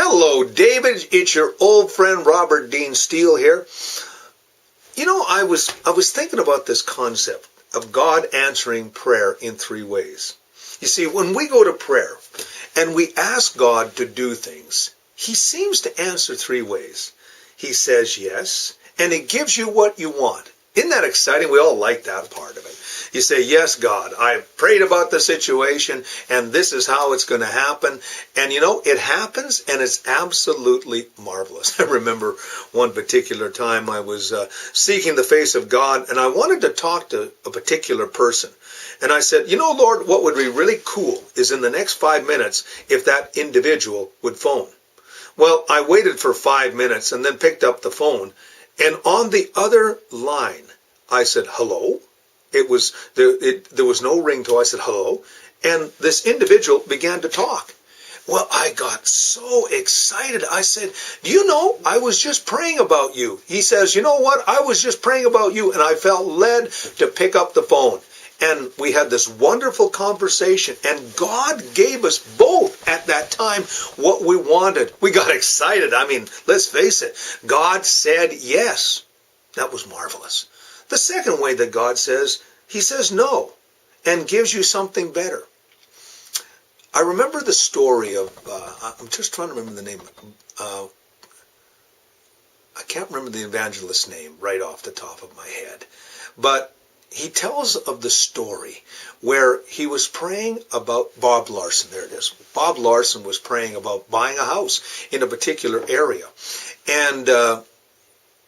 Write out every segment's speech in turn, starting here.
Hello, David. It's your old friend Robert Dean Steele here. You know, I was thinking about this concept of God answering prayer in three ways. You see, when we go to prayer and we ask God to do things, He seems to answer three ways. He says yes, and He gives you what you want. Isn't that exciting? We all like that part of it. You say, yes, God, I've prayed about the situation, and this is how it's going to happen. And you know, it happens, and it's absolutely marvelous. I remember one particular time I was seeking the face of God, and I wanted to talk to a particular person. And I said, you know, Lord, what would be really cool is in the next 5 minutes if that individual would phone. Well, I waited for 5 minutes and then picked up the phone. And on the other line, I said, hello? There was no ringtone. I said, hello? And this individual began to talk. Well, I got so excited. I said, do you know, I was just praying about you. He says, you know what? I was just praying about you. And I felt led to pick up the phone. And we had this wonderful conversation. And God gave us both at that time what we wanted. We got excited. I mean, let's face it. God said yes. That was marvelous. The second way that God says, He says no and gives you something better. I remember the story of, I'm just trying to remember the name. I can't remember the evangelist's name right off the top of my head. But he tells of the story where he was praying about Bob Larson. There it is. Bob Larson was praying about buying a house in a particular area. And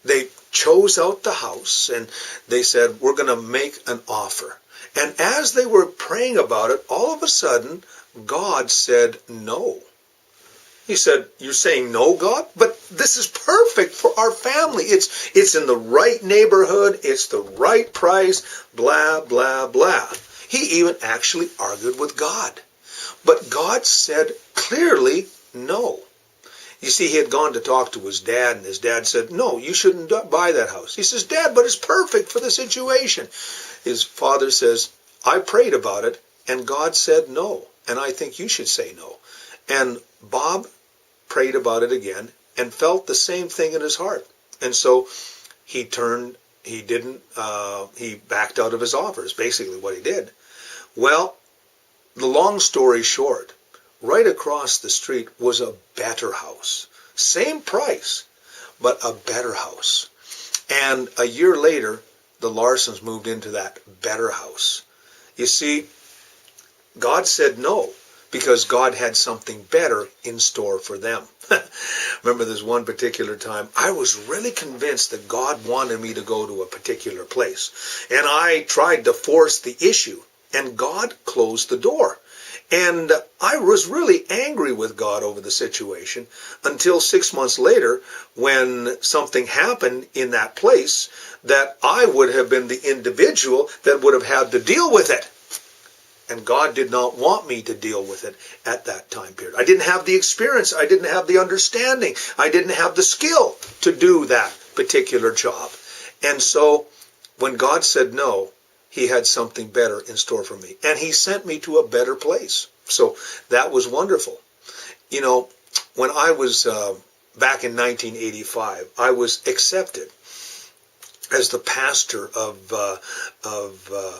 they chose out the house and they said, we're going to make an offer. And as they were praying about it, all of a sudden, God said no. He said, you're saying no, God? But this is perfect for our family. It's in the right neighborhood. It's the right price, blah, blah, blah. He even actually argued with God. But God said clearly no. You see, he had gone to talk to his dad, and his dad said, no, you shouldn't buy that house. He says, Dad, but it's perfect for the situation. His father says, I prayed about it, and God said no, and I think you should say no. And Bob prayed about it again and felt the same thing in his heart. And so he backed out of his offers, basically what he did. Well, the long story short, right across the street was a better house. Same price, but a better house. And a year later, the Larsons moved into that better house. You see, God said no, because God had something better in store for them. Remember this one particular time, I was really convinced that God wanted me to go to a particular place. And I tried to force the issue, and God closed the door. And I was really angry with God over the situation until 6 months later when something happened in that place that I would have been the individual that would have had to deal with it. And God did not want me to deal with it at that time period. I didn't have the experience. I didn't have the understanding. I didn't have the skill to do that particular job. And so when God said no, He had something better in store for me. And He sent me to a better place. So that was wonderful. You know, when I was back in 1985, I was accepted as the pastor of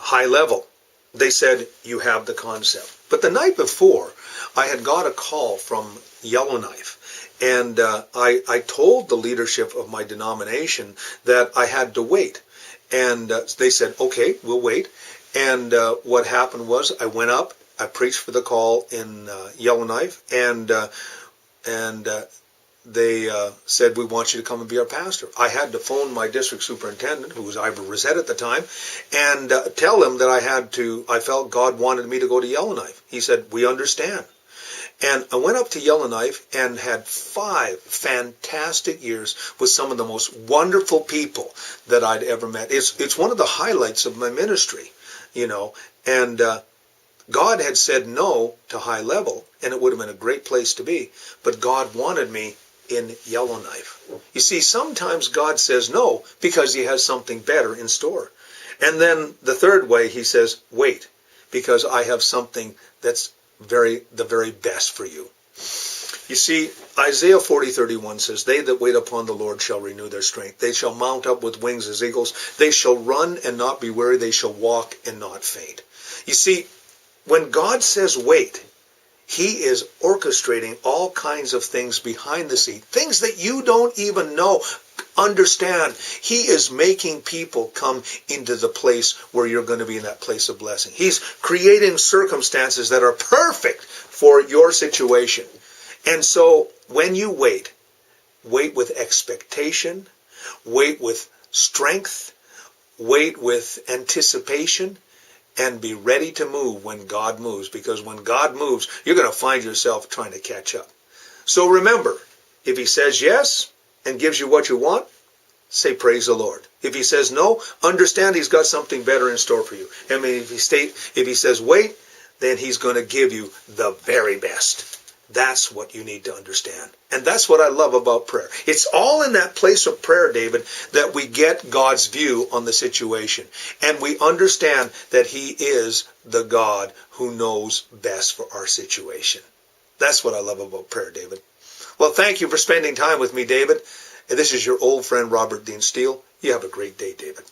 High Level. They said, you have the concept. But the night before, I had got a call from Yellowknife. And I told the leadership of my denomination that I had to wait. And they said, okay, we'll wait. And what happened was I went up, I preached for the call in Yellowknife, and they said, we want you to come and be our pastor. I had to phone my district superintendent, who was Ivor Rosette at the time, and tell him that I felt God wanted me to go to Yellowknife. He said, we understand. And I went up to Yellowknife and had 5 fantastic years with some of the most wonderful people that I'd ever met. It's one of the highlights of my ministry, you know. And God had said no to High Level, and it would have been a great place to be. But God wanted me in Yellowknife. You see, sometimes God says no because He has something better in store. And then the third way, He says, wait, because I have something that's the very best for you. You see, Isaiah 40:31 says, they that wait upon the Lord shall renew their strength. They shall mount up with wings as eagles. They shall run and not be weary. They shall walk and not faint. You see, when God says wait, he is orchestrating all kinds of things behind the scene, things that you don't even know. Understand, he is making people come into the place where you're going to be in that place of blessing. He's creating circumstances that are perfect for your situation. And so when you wait with expectation, wait with strength, wait with anticipation, and be ready to move when God moves. Because when God moves, you're going to find yourself trying to catch up. So remember, if he says yes and gives you what you want, say praise the Lord. If he says no, understand he's got something better in store for you. I mean, if he says wait, then he's going to give you the very best. That's what you need to understand. And that's what I love about prayer. It's all in that place of prayer, David, that we get God's view on the situation. And we understand that he is the God who knows best for our situation. That's what I love about prayer, David. Well, thank you for spending time with me, David. And this is your old friend, Robert Dean Steele. You have a great day, David.